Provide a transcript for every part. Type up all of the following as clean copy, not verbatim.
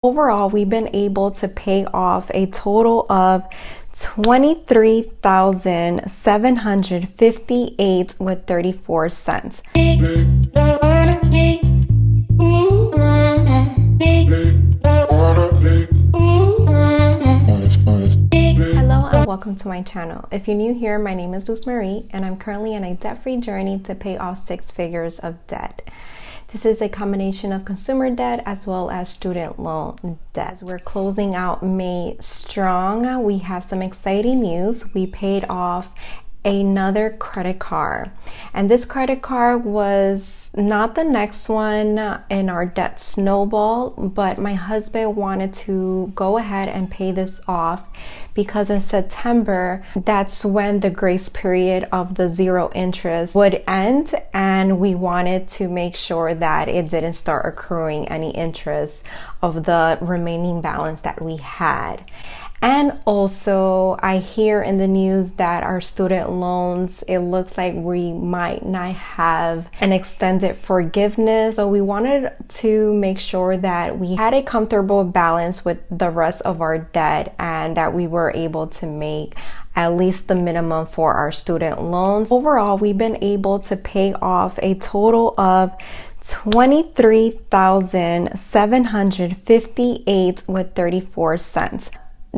Overall, we've been able to pay off a total of $23,758 with 34 cents. Hello and welcome to my channel. If you're new here, my name is Luz Marie and I'm currently on a debt-free journey to pay off 6 figures of debt. This is a combination of consumer debt as well as student loan debt. As we're closing out May strong, we have some exciting news. We paid off another credit card, and this credit card was not the next one in our debt snowball, but my husband wanted to go ahead and pay this off because in September, that's when the grace period of the 0 interest would end, and we wanted to make sure that it didn't start accruing any interest of the remaining balance that we had. And also, I hear in the news that our student loans, it looks like we might not have an extended forgiveness. So we wanted to make sure that we had a comfortable balance with the rest of our debt and that we were able to make at least the minimum for our student loans. Overall, we've been able to pay off a total of $23,758 with 34 cents.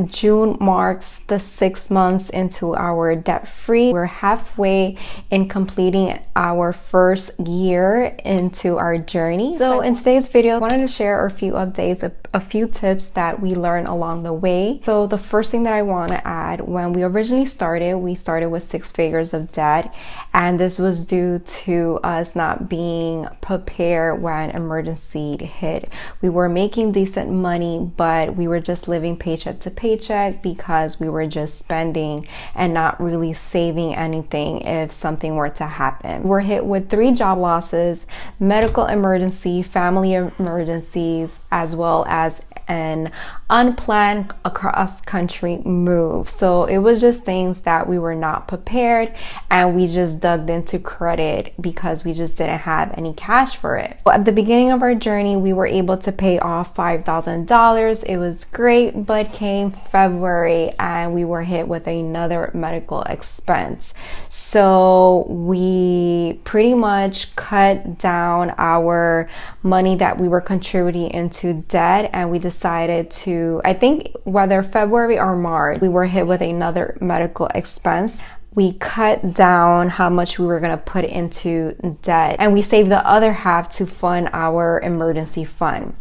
June marks the 6 months into our debt-free. We're halfway in completing our first year into our journey. So in today's video, I wanted to share a few updates, a few tips that we learned along the way. So the first thing that I want to add, when we originally started, we started with 6 figures of debt, and this was due to us not being prepared when emergency hit. We were making decent money, but we were just living paycheck to paycheck because we were just spending and not really saving anything if something were to happen. We're hit with 3 job losses, medical emergency, family emergencies, as well as an unplanned cross-country move. So it was just things that we were not prepared, and we just dug into credit because we just didn't have any cash for it. At the beginning of our journey, we were able to pay off $5,000. It was great, but came February and we were hit with another medical expense. So we pretty much cut down our money that we were contributing into debt, and we decided to, I think whether February or March, we were hit with another medical expense. We cut down how much we were going to put into debt, and we saved the other half to fund our emergency fund.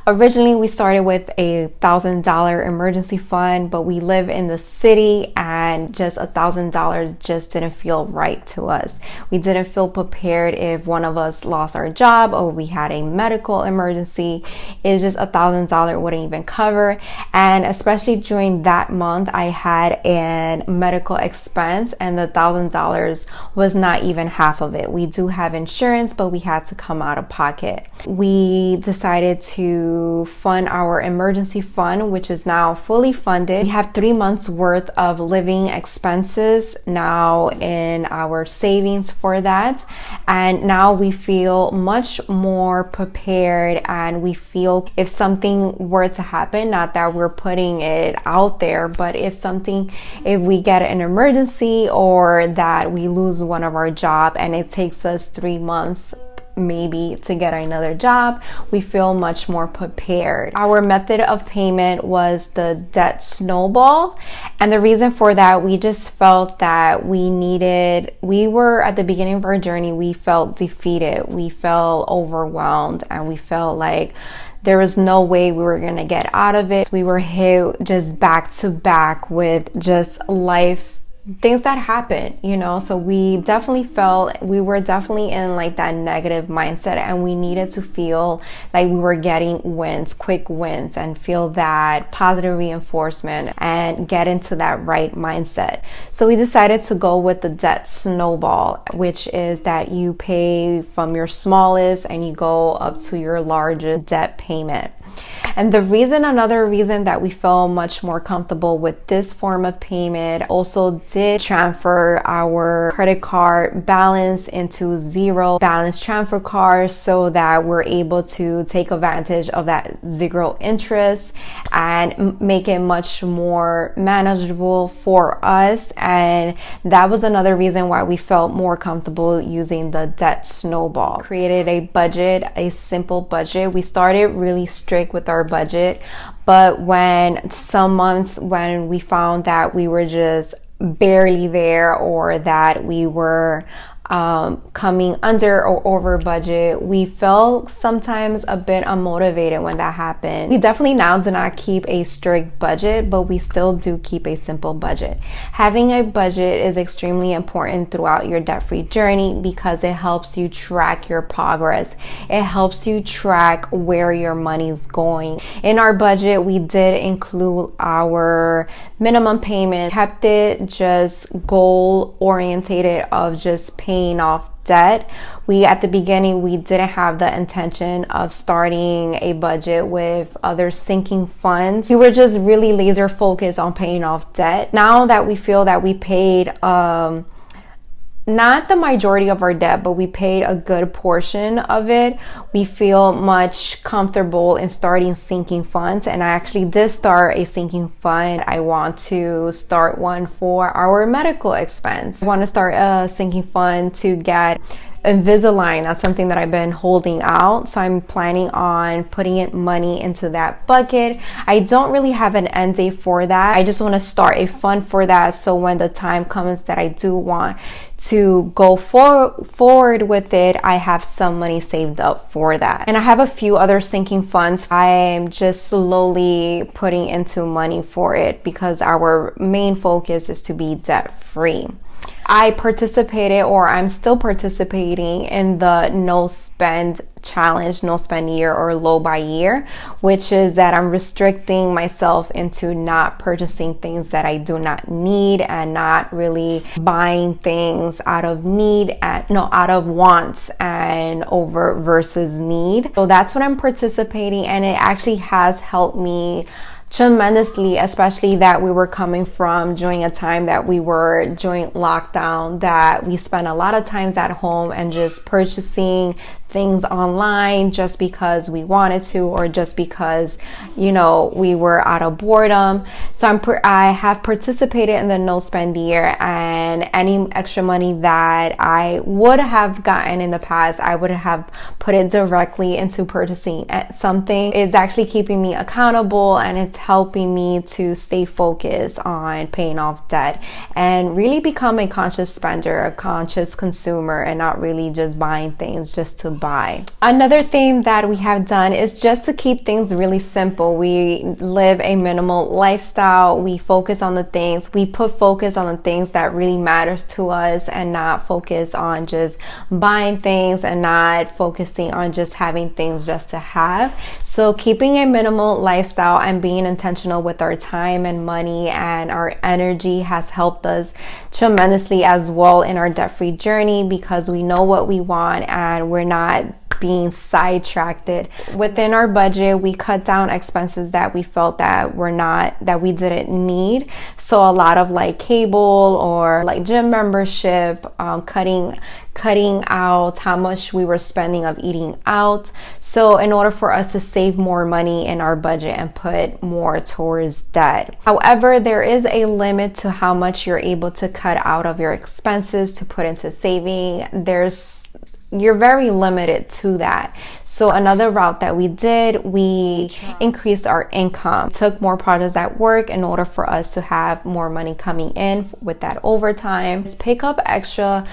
Originally, we started with a $1,000 emergency fund, but we live in the city and just $1,000 just didn't feel right to us. We didn't feel prepared if one of us lost our job or we had a medical emergency. It's just $1,000 wouldn't even cover. And especially during that month, I had a medical expense and the $1,000 was not even half of it. We do have insurance, but we had to come out of pocket. We decided to fund our emergency fund, which is now fully funded. We have 3 months worth of living expenses now in our savings for that. And now we feel much more prepared, and we feel if something were to happen, not that we're putting it out there, but if we get an emergency or that we lose one of our job and it takes us 3 months maybe to get another job, we feel much more prepared. Our method of payment was the debt snowball, and the reason for that, we just felt that we were at the beginning of our journey, we felt defeated, we felt overwhelmed, and we felt like there was no way we were going to get out of it. We were hit just back to back with just life things that happen, so we definitely felt we were definitely in like that negative mindset, and we needed to feel like we were getting wins, quick wins, and feel that positive reinforcement and get into that right mindset. So we decided to go with the debt snowball, which is that you pay from your smallest and you go up to your largest debt payment. And another reason that we felt much more comfortable with this form of payment, also did transfer our credit card balance into zero balance transfer card so that we're able to take advantage of that zero interest and make it much more manageable for us. And that was another reason why we felt more comfortable using the debt snowball. Created a budget, a simple budget. We started really strict with our budget, but when some months when we found that we were just barely there, or that we were coming under or over budget, we felt sometimes a bit unmotivated when that happened. We definitely now do not keep a strict budget, but we still do keep a simple budget. Having a budget is extremely important throughout your debt-free journey because it helps you track your progress. It helps you track where your money's going. In our budget, we did include our minimum payment, kept it just goal orientated of just paying off debt. At the beginning, we didn't have the intention of starting a budget with other sinking funds. We were just really laser focused on paying off debt. Now that we feel that we paid not the majority of our debt, but we paid a good portion of it, we feel much comfortable in starting sinking funds. And I actually did start a sinking fund. I want to start one for our medical expense. I want to start a sinking fund to get Invisalign. That's something that I've been holding out, so I'm planning on putting money into that bucket. I don't really have an end date for that. I just want to start a fund for that, so when the time comes that I do want to go forward with it, I have some money saved up for that. And I have a few other sinking funds. I am just slowly putting into money for it because our main focus is to be debt free. I participated, or I'm still participating in the no spend challenge, no spend year or low by year, which is that I'm restricting myself into not purchasing things that I do not need and not really buying things out of out of wants and over versus need. So that's what I'm participating, and it actually has helped me tremendously, especially that we were coming from during a time that we were during lockdown, that we spent a lot of times at home and just purchasing things online just because we wanted to, or just because, we were out of boredom. So I have participated in the no spend year, and any extra money that I would have gotten in the past, I would have put it directly into purchasing something. It's actually keeping me accountable, and it's helping me to stay focused on paying off debt and really become a conscious spender, a conscious consumer, and not really just buying things just to buy. Another thing that we have done is just to keep things really simple. We live a minimal lifestyle. We put focus on the things that really matters to us, and not focus on just buying things and not focusing on just having things just to have. So keeping a minimal lifestyle and being intentional with our time and money and our energy has helped us tremendously as well in our debt-free journey, because we know what we want and we're not being sidetracked. Within our budget, we cut down expenses that we felt that we didn't need. So a lot of like cable or like gym membership, cutting out how much we were spending of eating out. So in order for us to save more money in our budget and put more towards debt. However, there is a limit to how much you're able to cut out of your expenses to put into saving. You're very limited to that. So another route that we did, we increased our income, took more projects at work in order for us to have more money coming in with that overtime. Just pick up extra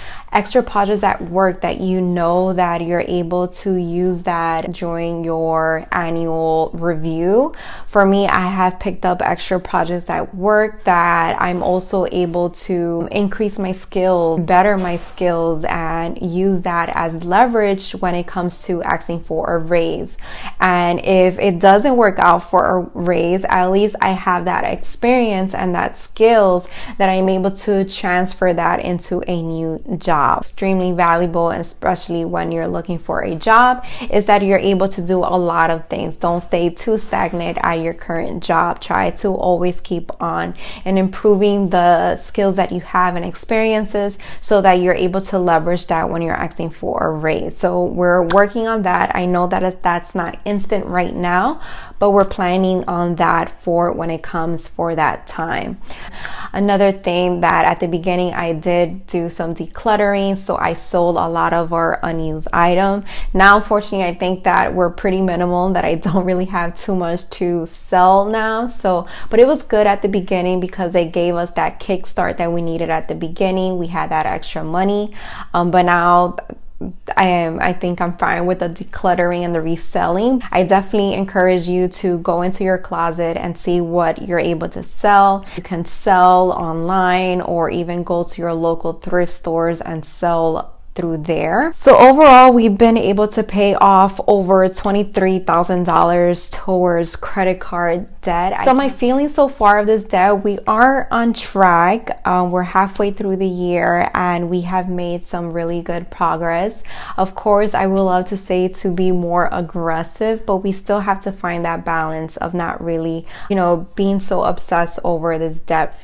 projects at work that you know that you're able to use that during your annual review. For me, I have picked up extra projects at work that I'm also able to increase my skills, better my skills, and use that as as leverage when it comes to asking for a raise. And if it doesn't work out for a raise, at least I have that experience and that skills that I'm able to transfer that into a new job. Extremely valuable, especially when you're looking for a job, is that you're able to do a lot of things. Don't stay too stagnant at your current job. Try to always keep on and improving the skills that you have and experiences so that you're able to leverage that when you're asking for a raise. So we're working on that. I know that that's not instant right now, but we're planning on that for when it comes for that time. Another thing that at the beginning I did do some decluttering, so I sold a lot of our unused items. Now unfortunately I think that we're pretty minimal, that I don't really have too much to sell now. But it was good at the beginning because they gave us that kickstart that we needed at the beginning. We had that extra money, but now I think I'm fine with the decluttering and the reselling. I definitely encourage you to go into your closet and see what you're able to sell. You can sell online or even go to your local thrift stores and sell through there. So overall, we've been able to pay off over $23,000 towards credit card debt. So my feelings so far of this debt, we are on track. We're halfway through the year and we have made some really good progress. Of course, I would love to say to be more aggressive, but we still have to find that balance of not really, being so obsessed over this debt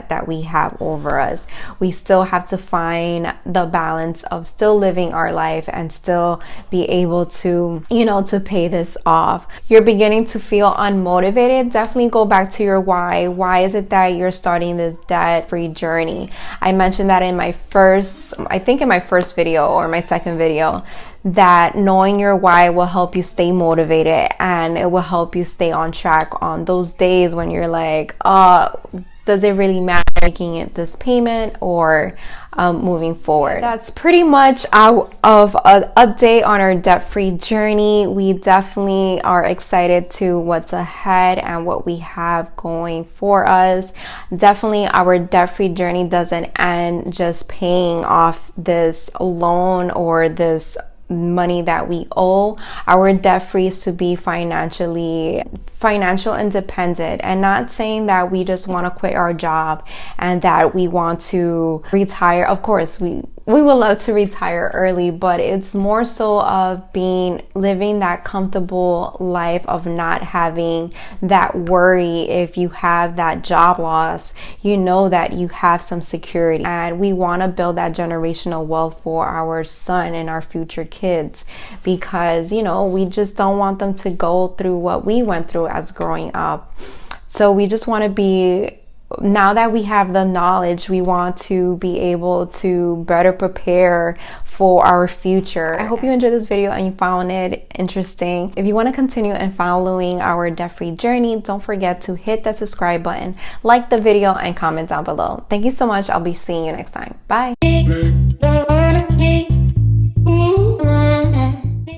that we have over us. We still have to find the balance of still living our life and still be able to, to pay this off. You're beginning to feel unmotivated. Definitely go back to your why. Why is it that you're starting this debt-free journey? I mentioned that in my first video or my second video, that knowing your why will help you stay motivated and it will help you stay on track on those days when you're like, does it really matter making it this payment or moving forward? That's pretty much out of an update on our debt-free journey. We definitely are excited to what's ahead and what we have going for us. Definitely our debt-free journey doesn't end just paying off this loan or this money that we owe. Our debt free is to be financial independent, and not saying that we just want to quit our job and that we want to retire. Of course, we would love to retire early, but it's more so of living that comfortable life of not having that worry. If you have that job loss, you know that you have some security, and we want to build that generational wealth for our son and our future kids, because we just don't want them to go through what we went through as growing up. So we just want to be, now that we have the knowledge, we want to be able to better prepare for our future. I hope you enjoyed this video and you found it interesting. If you want to continue and following our debt-free journey, don't forget to hit that subscribe button, like the video, and comment down below. Thank you so much. I'll be seeing you next time. Bye.